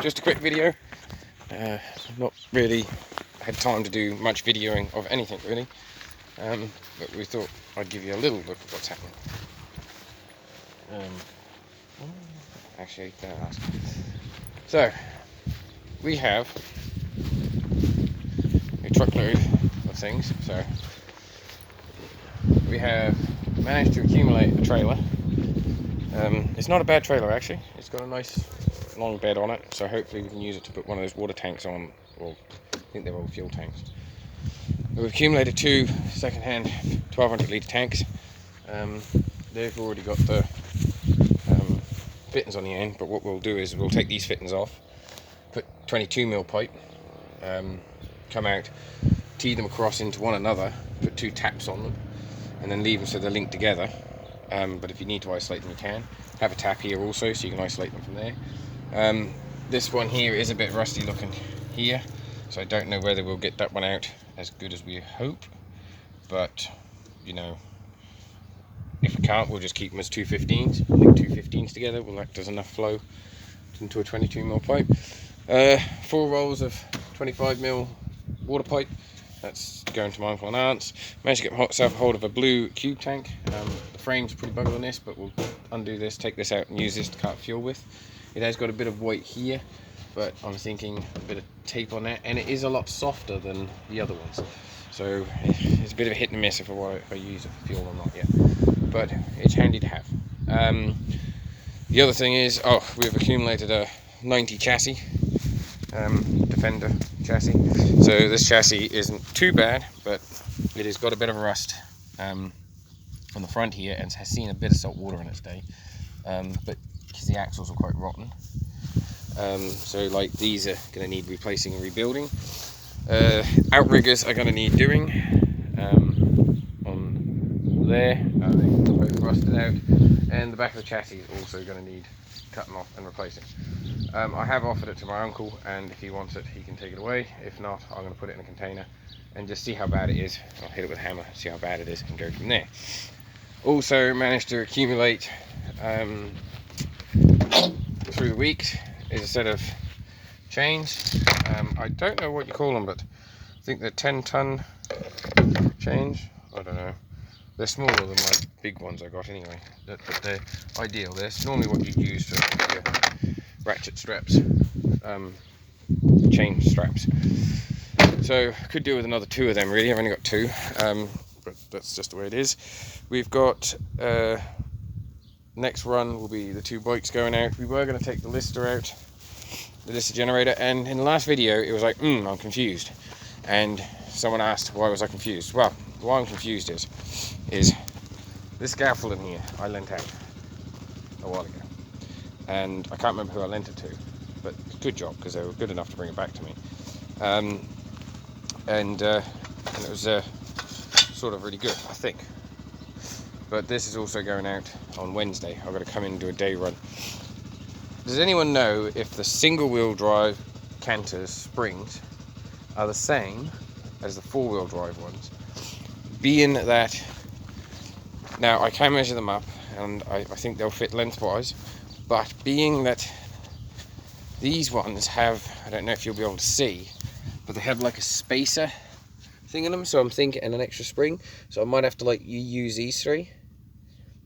Just a quick video. Not really had time to do much videoing of anything really, but we thought I'd give you a little look at what's happening. Actually, don't ask. So we have a truckload of things. So we have managed to accumulate a trailer. It's not a bad trailer actually. It's got a nice long bed on it, so hopefully we can use it to put one of those water tanks on, or I think they're all fuel tanks. We've accumulated two second-hand 1200 litre tanks. They've already got the fittings on the end, but what we'll do is we'll take these fittings off, put 22mm pipe, come out, tee them across into one another, put two taps on them, and then leave them so they're linked together. But if you need to isolate them, you can. Have a tap here also, so you can isolate them from there. This one here is a bit rusty looking here, so I don't know whether we'll get that one out as good as we hope, but you know, if we can't, we'll just keep them as 215s. Link 215s together, well, that does enough flow into a 22mm pipe. 4 rolls of 25mm water pipe. That's going to my uncle and aunts. Managed to get myself a hold of a blue cube tank. The frame's pretty buggered on this, but we'll undo this, take this out and use this to cut fuel with. It has got a bit of weight here, but I'm thinking a bit of tape on that, and it is a lot softer than the other ones. So it's a bit of a hit and miss if I use it for fuel or not yet. But it's handy to have. The other thing is, we've accumulated a 90 chassis. Defender chassis. So this chassis isn't too bad, but it has got a bit of rust on the front here and has seen a bit of salt water in its day, but because the axles are quite rotten, so like these are going to need replacing and rebuilding. Outriggers are going to need doing on there. They're both rusted out, and the back of the chassis is also going to need cutting off and replacing. I have offered it to my uncle, and if he wants it he can take it away. If not, I'm going to put it in a container and just see how bad it is. I'll hit it with a hammer, see how bad it is, and go from there. Also managed to accumulate through the week is a set of chains. I don't know what you call them, but I think they're 10-ton chains. I don't know. They're smaller than my big ones I got anyway, but they're ideal. They're normally what you use for your ratchet straps, chain straps. So could do with another 2 of them really. I've only got 2, but that's just the way it is. We've got next run will be the 2 bikes going out. We were going to take the lister out, the lister generator, and in the last video it was like, I'm confused, and someone asked why was I confused. Well, why I'm confused is this scaffolding here I lent out a while ago, and I can't remember who I lent it to, but good job, because they were good enough to bring it back to me. And it was sort of really good, I think. But this is also going out on Wednesday. I've got to come in and do a day run. Does anyone know if the single wheel drive Canter's springs are the same as the 4-wheel drive ones? Being that, now I can measure them up, and I think they'll fit lengthwise, but being that these ones have, I don't know if you'll be able to see, but they have like a spacer thing in them, so I'm thinking, and an extra spring, so I might have to like use these 3.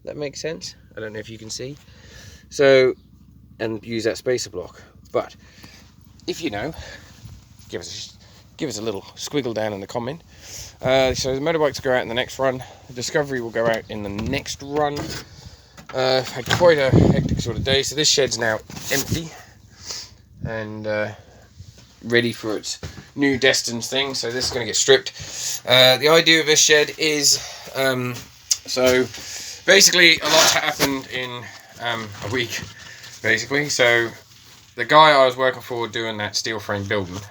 That makes sense. I don't know if you can see. So, and use that spacer block. But if you know, give us a little squiggle down in the comment. So the motorbikes go out in the next run. The Discovery will go out in the next run. I've had quite a hectic sort of day, so this shed's now empty and ready for its new destined thing. So this is going to get stripped. The idea of this shed is, so basically a lot happened in a week, basically. So the guy I was working for doing that steel frame building,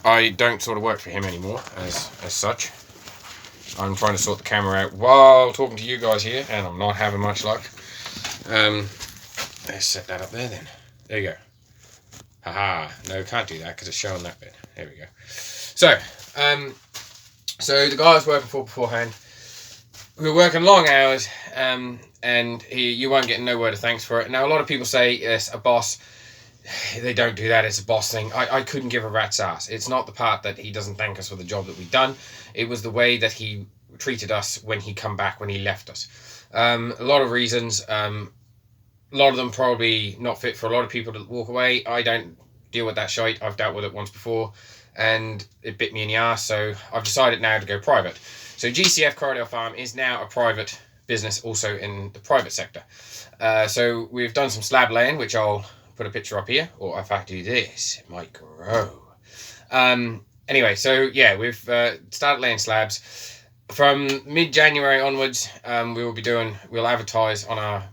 I don't sort of work for him anymore as such. I'm trying to sort the camera out while talking to you guys here, and I'm not having much luck. Let's set that up there then. There you go. Haha, no, can't do that because it's showing that bit. There we go. So, so the guy I was working for beforehand we're working long hours, and you won't get no word of thanks for it. Now, a lot of people say, yes, a boss, they don't do that, it's a boss thing. I couldn't give a rat's ass. It's not the part that he doesn't thank us for the job that we've done. It was the way that he treated us when he come back, when he left us. A lot of reasons. A lot of them probably not fit for a lot of people to walk away. I don't deal with that shite. I've dealt with it once before, and it bit me in the ass, so I've decided now to go private. So GCF Corriedale Farm is now a private business, also in the private sector. So we've done some slab laying, which I'll put a picture up here, or if I do this, it might grow. Anyway, so yeah, we've started laying slabs. From mid-January onwards, we'll advertise on our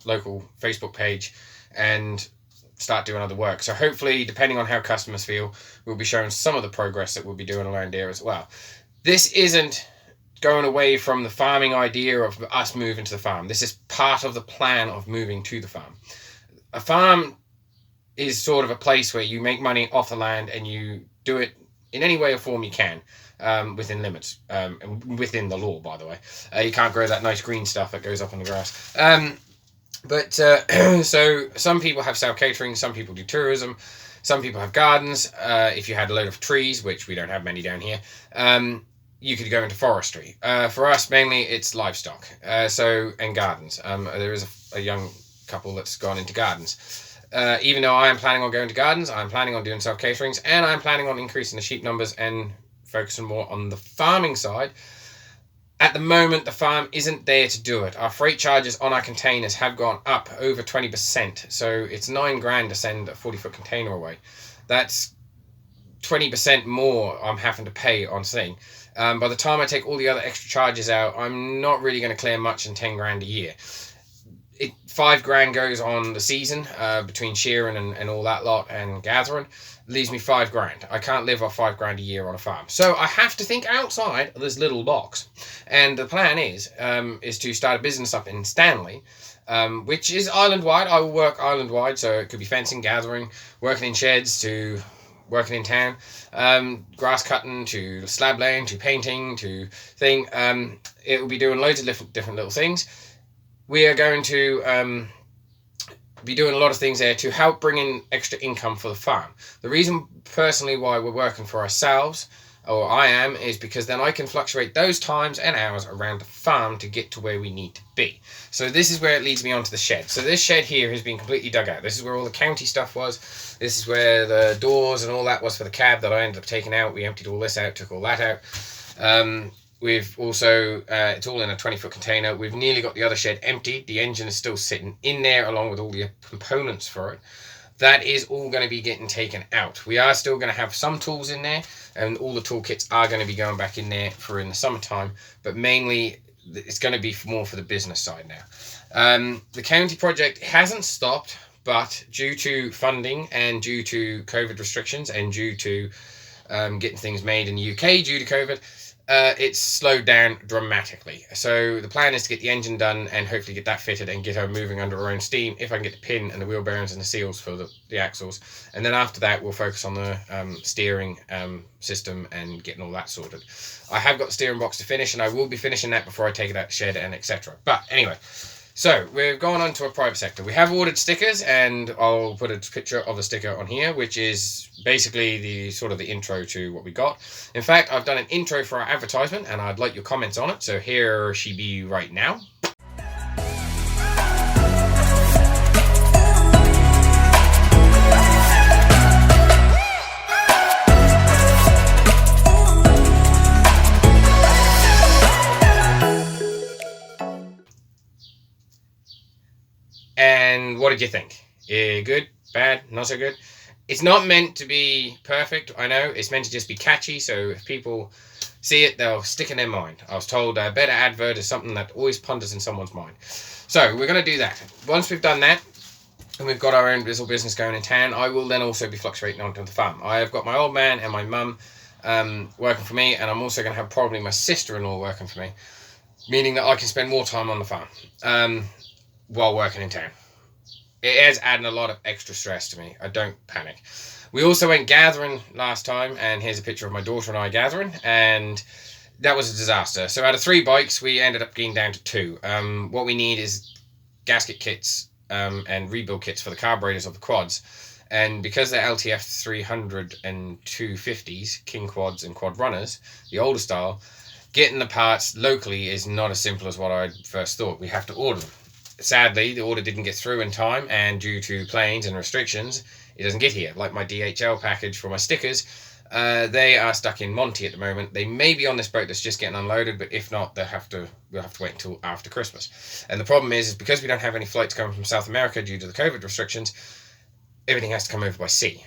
local Facebook page and start doing other work. So hopefully, depending on how customers feel, we'll be showing some of the progress that we'll be doing around here as well. This isn't going away from the farming idea of us moving to the farm. This is part of the plan of moving to the farm. A farm is sort of a place where you make money off the land and you do it in any way or form you can, within limits, and within the law, by the way. You can't grow that nice green stuff that goes up on the grass. But so some people have self-catering, some people do tourism, some people have gardens. If you had a load of trees, which we don't have many down here, you could go into forestry. For us, mainly it's livestock, and gardens. There is a young couple that's gone into gardens. Even though I am planning on going to gardens, I'm planning on doing self-caterings, and I'm planning on increasing the sheep numbers and focusing more on the farming side. At the moment, the farm isn't there to do it. Our freight charges on our containers have gone up over 20%. So it's $9,000 to send a 40-foot container away. That's 20% more I'm having to pay on thing. By the time I take all the other extra charges out, I'm not really going to clear much in $10,000 a year. $5,000 goes on the season, between shearing and all that lot and gathering. Leaves me $5,000. I can't live off $5,000 a year on a farm. So I have to think outside of this little box. And the plan is to start a business up in Stanley, which is island-wide. I will work island-wide, so it could be fencing, gathering, working in sheds, to working in town, grass cutting, to slab laying, to painting, to thing. It will be doing loads of different little things. We are going to be doing a lot of things there to help bring in extra income for the farm. The reason personally why we're working for ourselves, or I am, is because then I can fluctuate those times and hours around the farm to get to where we need to be. So this is where it leads me onto the shed. So this shed here has been completely dug out. This is where all the county stuff was. This is where the doors and all that was for the cab that I ended up taking out. We emptied all this out, took all that out. We've also, it's all in a 20-foot container. We've nearly got the other shed emptied. The engine is still sitting in there along with all the components for it. That is all going to be getting taken out. We are still going to have some tools in there, and all the toolkits are going to be going back in there for in the summertime, but mainly it's going to be more for the business side now. The county project hasn't stopped, but due to funding and due to COVID restrictions and due to getting things made in the UK due to COVID, it's slowed down dramatically. So the plan is to get the engine done and hopefully get that fitted and get her moving under her own steam, if I can get the pin and the wheel bearings and the seals for the axles. And then after that, we'll focus on the steering system and getting all that sorted. I have got the steering box to finish, and I will be finishing that before I take it out the shed and etc. But anyway, so we're going on to a private sector. We have ordered stickers, and I'll put a picture of a sticker on here, which is basically the sort of the intro to what we got. In fact, I've done an intro for our advertisement, and I'd like your comments on it. So here she be right now. And what did you think? Good? Bad? Not so good? It's not meant to be perfect, I know. It's meant to just be catchy, so if people see it, they'll stick in their mind. I was told a better advert is something that always ponders in someone's mind. So we're going to do that. Once we've done that, and we've got our own little business going in town, I will then also be fluctuating onto the farm. I have got my old man and my mum working for me, and I'm also going to have probably my sister-in-law working for me, meaning that I can spend more time on the farm while working in town. It is adding a lot of extra stress to me. I don't panic. We also went gathering last time, and here's a picture of my daughter and I gathering, and that was a disaster. So out of 3 bikes, we ended up getting down to 2. What we need is gasket kits and rebuild kits for the carburetors of the quads. And because they're LTF 300 and 250s, King quads and quad runners, the older style, getting the parts locally is not as simple as what I first thought. We have to order them. Sadly, the order didn't get through in time, and due to planes and restrictions, it doesn't get here. Like my DHL package for my stickers, they are stuck in Monty at the moment. They may be on this boat that's just getting unloaded, but if not, we'll have to wait until after Christmas. And the problem is because we don't have any flights coming from South America due to the COVID restrictions, everything has to come over by sea.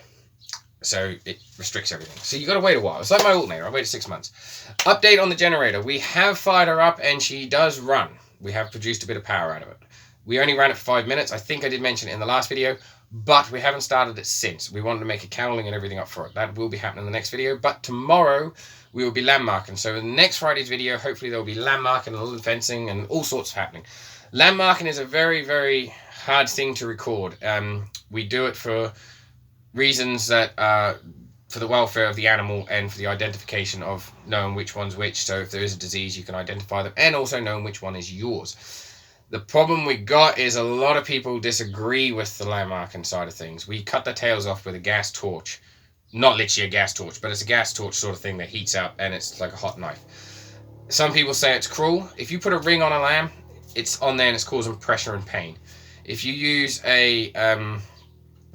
So it restricts everything. So you got to wait a while. It's like my alternator. I waited 6 months. Update on the generator. We have fired her up and she does run. We have produced a bit of power out of it. We only ran it for 5 minutes. I think I did mention it in the last video, but we haven't started it since. We wanted to make a cowling and everything up for it. That will be happening in the next video, but tomorrow we will be landmarking. So in the next Friday's video, hopefully there will be landmarking and a little fencing and all sorts happening. Landmarking is a very, very hard thing to record. We do it for reasons that for the welfare of the animal and for the identification of knowing which one's which. So if there is a disease, you can identify them, and also knowing which one is yours. The problem we got is a lot of people disagree with the landmarking side of things. We cut the tails off with a gas torch. Not literally a gas torch, but it's a gas torch sort of thing that heats up and it's like a hot knife. Some people say it's cruel. If you put a ring on a lamb, it's on there and it's causing pressure and pain. If you use a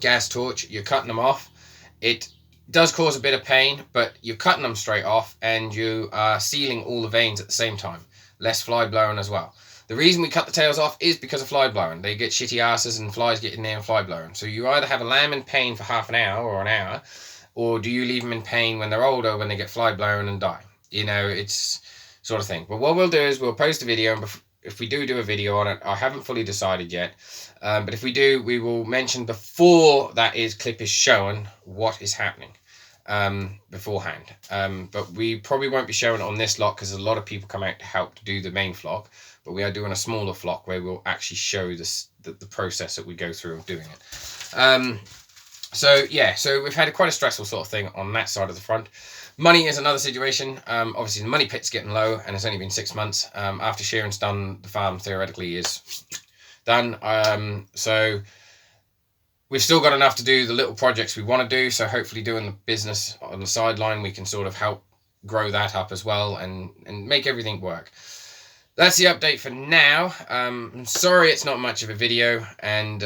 gas torch, you're cutting them off. It does cause a bit of pain, but you're cutting them straight off and you are sealing all the veins at the same time. Less fly blowing as well. The reason we cut the tails off is because of fly blowing. They get shitty asses and flies get in there and fly blowing. So you either have a lamb in pain for half an hour or an hour, or do you leave them in pain when they're older, when they get fly blown and die? You know, it's sort of thing. But what we'll do is we'll post a video, and if we do a video on it, I haven't fully decided yet. But if we do, we will mention before that clip is shown what is happening beforehand. But we probably won't be showing it on this lot because a lot of people come out to help to do the main vlog. But we are doing a smaller vlog where we'll actually show the process that we go through of doing it. So yeah, so we've had quite a stressful sort of thing on that side of the front. Money is another situation. Obviously the money pit's getting low and it's only been 6 months. After shearing's done, the farm theoretically is done. So we've still got enough to do the little projects we want to do. So hopefully doing the business on the sideline, we can sort of help grow that up as well and make everything work. That's the update for now. I'm sorry it's not much of a video, and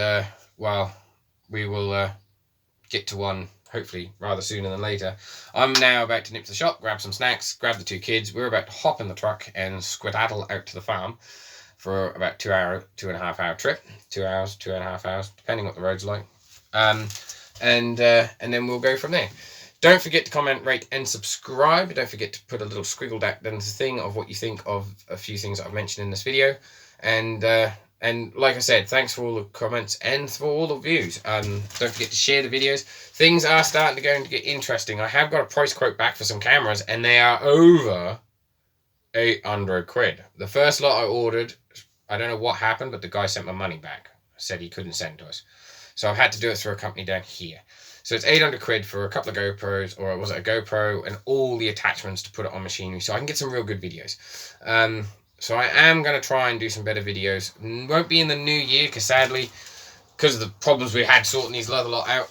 well, we will get to one hopefully rather sooner than later. I'm now about to nip to the shop, grab some snacks, grab the 2 kids. We're about to hop in the truck and skedaddle out to the farm for about 2.5 hour trip. 2 hours, 2.5 hours, depending what the road's like. And then we'll go from there. Don't forget to comment, rate, and subscribe. Don't forget to put a little squiggle down the thing of what you think of a few things that I've mentioned in this video. And like I said, thanks for all the comments and for all the views. Don't forget to share the videos. Things are starting to get interesting. I have got a price quote back for some cameras, and they are over 800 quid. The first lot I ordered, I don't know what happened, but the guy sent my money back. Said he couldn't send to us. So I've had to do it through a company down here. So it's 800 quid for a couple of GoPros, or was it a GoPro, and all the attachments to put it on machinery, so I can get some real good videos. So I am going to try and do some better videos. Won't be in the new year, because sadly, because of the problems we had sorting these other lot out,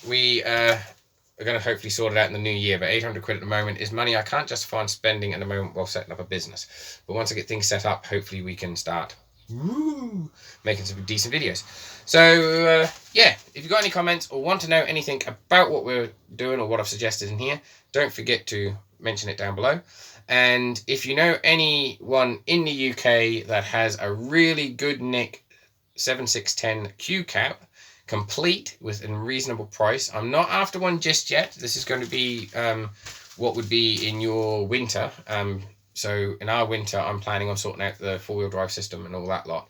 we are going to hopefully sort it out in the new year. But 800 quid at the moment is money I can't justify spending at the moment while setting up a business. But once I get things set up, hopefully we can start making some decent videos. So yeah, if you've got any comments or want to know anything about what we're doing or what I've suggested in here, don't forget to mention it down below. And if you know anyone in the UK that has a really good Nick 7610 Q cap, complete with a reasonable price, I'm not after one just yet. This is going to be what would be in your winter. So in our winter, I'm planning on sorting out the 4-wheel drive system and all that lot,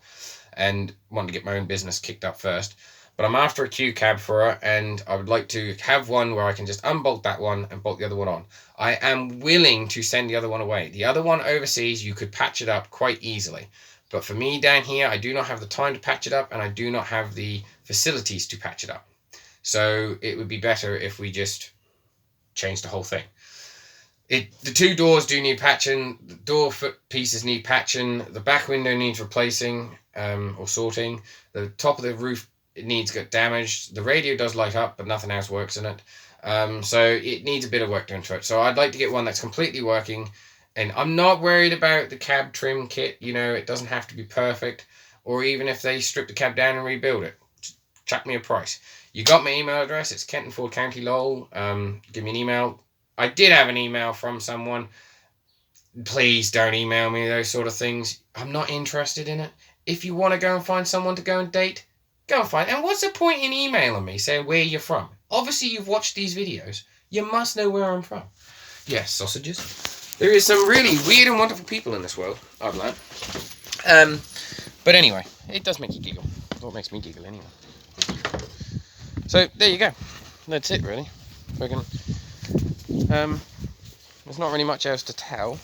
and want to get my own business kicked up first. But I'm after a Q cab for her, and I would like to have one where I can just unbolt that one and bolt the other one on. I am willing to send the other one away. The other one overseas, you could patch it up quite easily. But for me down here, I do not have the time to patch it up, and I do not have the facilities to patch it up. So it would be better if we just changed the whole thing. The two doors do need patching. The door foot pieces need patching. The back window needs replacing or sorting. The top of the roof, it needs to get damaged. The radio does light up, but nothing else works in it. So it needs a bit of work done to it. So I'd like to get one that's completely working. And I'm not worried about the cab trim kit. You know, it doesn't have to be perfect. Or even if they strip the cab down and rebuild it. Chuck me a price. You got my email address. It's Kenton Ford County Lowell. Give me an email. I did have an email from someone. Please don't email me those sort of things. I'm not interested in it. If you want to go and find someone to go and date, go and find. And what's the point in emailing me saying where you're from? Obviously, you've watched these videos. You must know where I'm from. Yes, sausages. There is some really weird and wonderful people in this world, I've learned. But anyway, it does make you giggle. That's what makes me giggle anyway. So, there you go. That's it, really. There's not really much else to tell.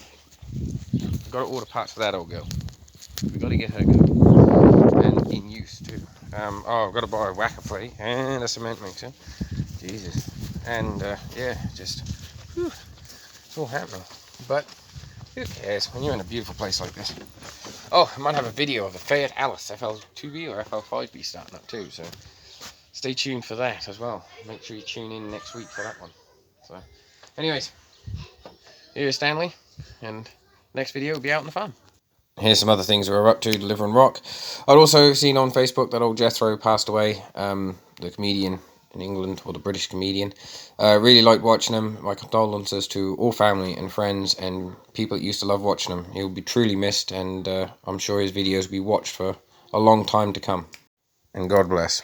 I've got to order parts for that old girl. We've got to get her going. And in use, too. I've got to buy a whacker plate and a cement mixer. Jesus. And, yeah, just... Whew, it's all happening. But, who cares when you're in a beautiful place like this? Oh, I might have a video of the Fiat Alice FL2B or FL5B starting up, too, so... Stay tuned for that as well. Make sure you tune in next week for that one. So, anyways, here's Stanley, and next video will be out in the farm. Here's some other things we're up to, delivering rock. I'd also seen on Facebook that old Jethro passed away, the comedian in England, or the British comedian. Really liked watching him. My condolences to all family and friends and people that used to love watching him. He'll be truly missed, and I'm sure his videos will be watched for a long time to come. And God bless.